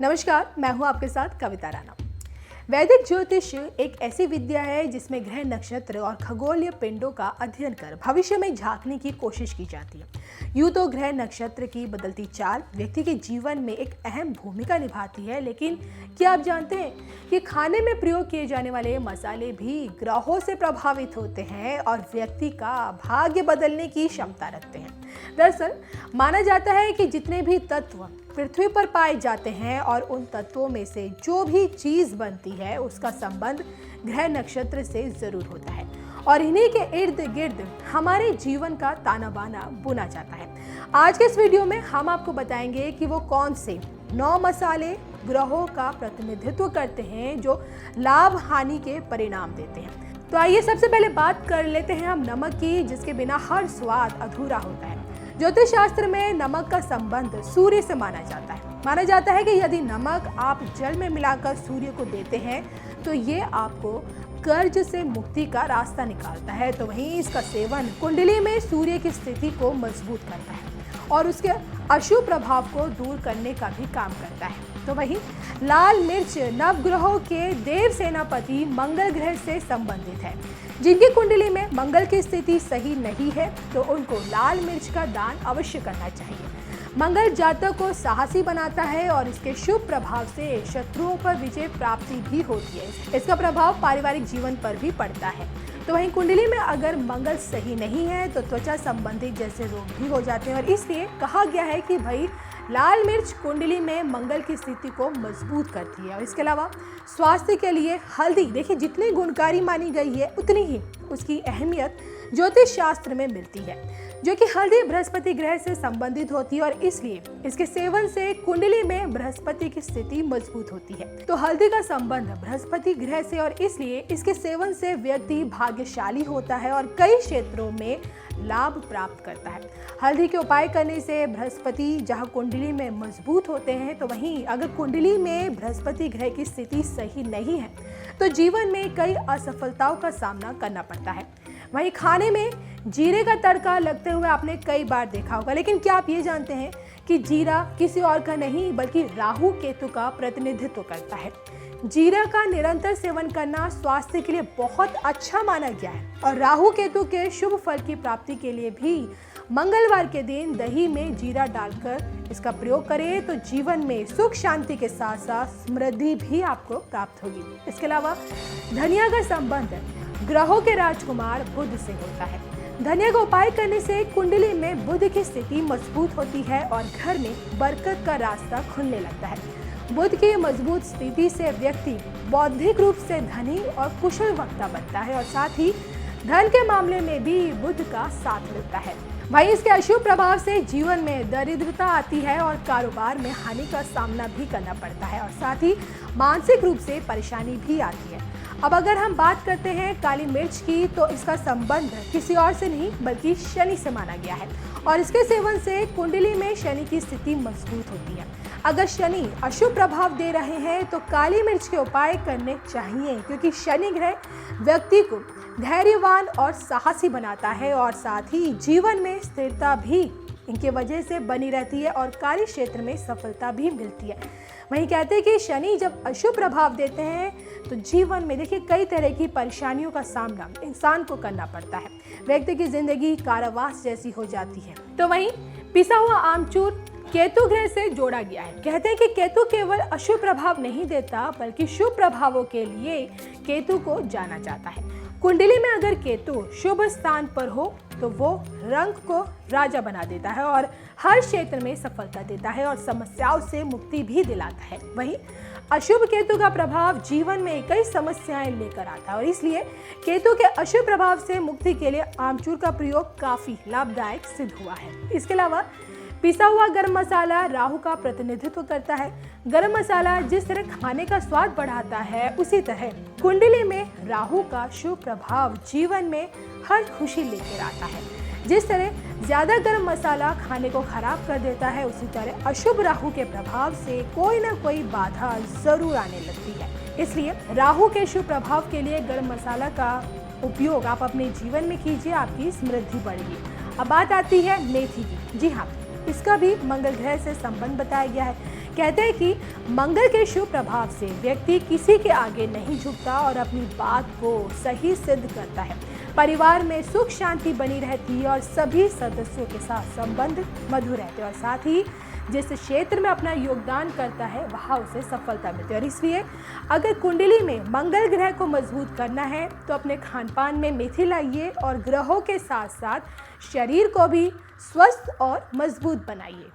नमस्कार, मैं हूं आपके साथ कविता राणा। वैदिक ज्योतिष एक ऐसी विद्या है जिसमें ग्रह, नक्षत्र और खगोलीय पिंडों का अध्ययन कर भविष्य में झांकने की कोशिश की जाती है। यूं तो ग्रह नक्षत्र की बदलती चाल व्यक्ति के जीवन में एक अहम भूमिका निभाती है, लेकिन क्या आप जानते हैं कि खाने में प्रयोग किए जाने वाले मसाले भी ग्रहों से प्रभावित होते हैं और व्यक्ति का भाग्य बदलने की क्षमता रखते हैं। दरअसल माना जाता है कि जितने भी तत्व पृथ्वी पर पाए जाते हैं और उन तत्वों में से जो भी चीज बनती है उसका संबंध ग्रह नक्षत्र से जरूर होता है और इन्हीं के इर्द गिर्द हमारे जीवन का ताना बाना बुना जाता है। आज के इस वीडियो में हम आपको बताएंगे कि वो कौन से 9 मसाले ग्रहों का प्रतिनिधित्व करते हैं जो लाभ हानि के परिणाम देते हैं। तो आइए सबसे पहले बात कर लेते हैं हम नमक की, जिसके बिना हर स्वाद अधूरा होता है। ज्योतिष शास्त्र में नमक का संबंध सूर्य से माना जाता है। माना जाता है कि यदि नमक आप जल में मिलाकर सूर्य को देते हैं तो ये आपको कर्ज से मुक्ति का रास्ता निकालता है। तो वहीं इसका सेवन कुंडली में सूर्य की स्थिति को मजबूत करता है और उसके अशुभ प्रभाव को दूर करने का भी काम करता है। तो वहीं लाल मिर्च नवग्रहों के देव सेनापति मंगल ग्रह से संबंधित है। जिनकी कुंडली में मंगल की स्थिति सही नहीं है तो उनको लाल मिर्च का दान अवश्य करना चाहिए। मंगल जातक को साहसी बनाता है और इसके शुभ प्रभाव से शत्रुओं पर विजय प्राप्ति भी होती है। इसका प्रभाव पारिवारिक जीवन पर भी पड़ता है। तो वहीं कुंडली में अगर मंगल सही नहीं है तो त्वचा संबंधित जैसे रोग भी हो जाते हैं और इसलिए कहा गया है कि भाई लाल मिर्च कुंडली में मंगल की स्थिति को मजबूत करती है। और इसके अलावा स्वास्थ्य के लिए हल्दी देखिए जितनी गुणकारी मानी गई है उतनी ही उसकी अहमियत ज्योतिष शास्त्र में मिलती है, जो कि हल्दी बृहस्पति ग्रह से संबंधित होती है और इसलिए इसके सेवन से कुंडली में बृहस्पति की स्थिति मजबूत होती है। तो हल्दी का संबंध बृहस्पति ग्रह से और इसलिए इसके सेवन से व्यक्ति भाग्यशाली होता है और कई क्षेत्रों में लाभ प्राप्त करता है। हल्दी के उपाय करने से बृहस्पति जहां कुंडली में मजबूत होते हैं, तो वहीं अगर कुंडली में बृहस्पति ग्रह की स्थिति सही नहीं है तो जीवन में कई असफलताओं का सामना करना पड़ता है। वहीं खाने में जीरे का तड़का लगते हुए आपने कई बार देखा होगा, लेकिन क्या आप ये जानते हैं कि जीरा किसी और का नहीं बल्कि राहु केतु का प्रतिनिधित्व करता है। जीरा का निरंतर सेवन करना स्वास्थ्य के लिए बहुत अच्छा माना गया है और राहु केतु के शुभ फल की प्राप्ति के लिए भी मंगलवार के दिन दही में जीरा डालकर इसका प्रयोग करें तो जीवन में सुख शांति के साथ साथ समृद्धि भी आपको प्राप्त होगी। इसके अलावा धनिया का संबंध ग्रहों के राजकुमार बुध से होता है। धनिया का उपाय करने से कुंडली में बुध की स्थिति मजबूत होती है और घर में बरकत का रास्ता खुलने लगता है। बुध की मजबूत स्थिति से व्यक्ति बौद्धिक रूप से धनी और कुशल वक्ता बनता है और साथ ही धन के मामले में भी बुध का साथ मिलता है। भाई इसके अशुभ प्रभाव से जीवन में दरिद्रता आती है और कारोबार में हानि का सामना भी करना पड़ता है और साथ ही मानसिक रूप से परेशानी भी आती है। अब अगर हम बात करते हैं काली मिर्च की, तो इसका संबंध किसी और से नहीं बल्कि शनि से माना गया है और इसके सेवन से कुंडली में शनि की स्थिति मजबूत होती है। अगर शनि अशुभ प्रभाव दे रहे हैं तो काली मिर्च के उपाय करने चाहिए, क्योंकि शनि ग्रह व्यक्ति को धैर्यवान और साहसी बनाता है और साथ ही जीवन में स्थिरता भी इनके वजह से बनी रहती है और कार्य क्षेत्र में सफलता भी मिलती है। वहीं कहते हैं कि शनि जब अशुभ प्रभाव देते हैं तो जीवन में देखिए कई तरह की परेशानियों का सामना इंसान को करना पड़ता है। व्यक्ति की जिंदगी कारावास जैसी हो जाती है। तो वहीं पिसा हुआ आमचूर केतु ग्रह से जोड़ा गया है। कहते हैं कि केतु केवल अशुभ प्रभाव नहीं देता बल्कि शुभ प्रभावों के लिए केतु को जाना जाता है। कुंडली में अगर केतु शुभ स्थान पर हो तो वो रंग को राजा बना देता है और हर क्षेत्र में सफलता देता है और समस्याओं से मुक्ति भी दिलाता है। वहीं अशुभ केतु का प्रभाव जीवन में कई समस्याएं लेकर आता है और इसलिए केतु के अशुभ प्रभाव से मुक्ति के लिए आमचूर का प्रयोग काफी लाभदायक सिद्ध हुआ है। इसके अलावा पिसा हुआ गरम मसाला राहु का प्रतिनिधित्व करता है। गरम मसाला जिस तरह खाने का स्वाद बढ़ाता है, उसी तरह कुंडली में राहु का शुभ प्रभाव जीवन में हर खुशी लेकर आता है। जिस तरह ज्यादा गरम मसाला खाने को खराब कर देता है, उसी तरह अशुभ राहु के प्रभाव से कोई ना कोई बाधा जरूर आने लगती है। इसलिए राहु के शुभ प्रभाव के लिए गरम मसाला का उपयोग आप अपने जीवन में कीजिए, आपकी समृद्धि बढ़ेगी। अब बात आती है मेथी की। जी हाँ, इसका भी मंगल ग्रह से संबंध बताया गया है। कहते हैं कि मंगल के शुभ प्रभाव से व्यक्ति किसी के आगे नहीं झुकता और अपनी बात को सही सिद्ध करता है। परिवार में सुख शांति बनी रहती है और सभी सदस्यों के साथ संबंध मधुर रहते हैं और साथ ही जिस क्षेत्र में अपना योगदान करता है वहाँ उसे सफलता मिलती है। और इसलिए अगर कुंडली में मंगल ग्रह को मजबूत करना है तो अपने खान पान में मेथी लाइए और ग्रहों के साथ साथ शरीर को भी स्वस्थ और मजबूत बनाइए।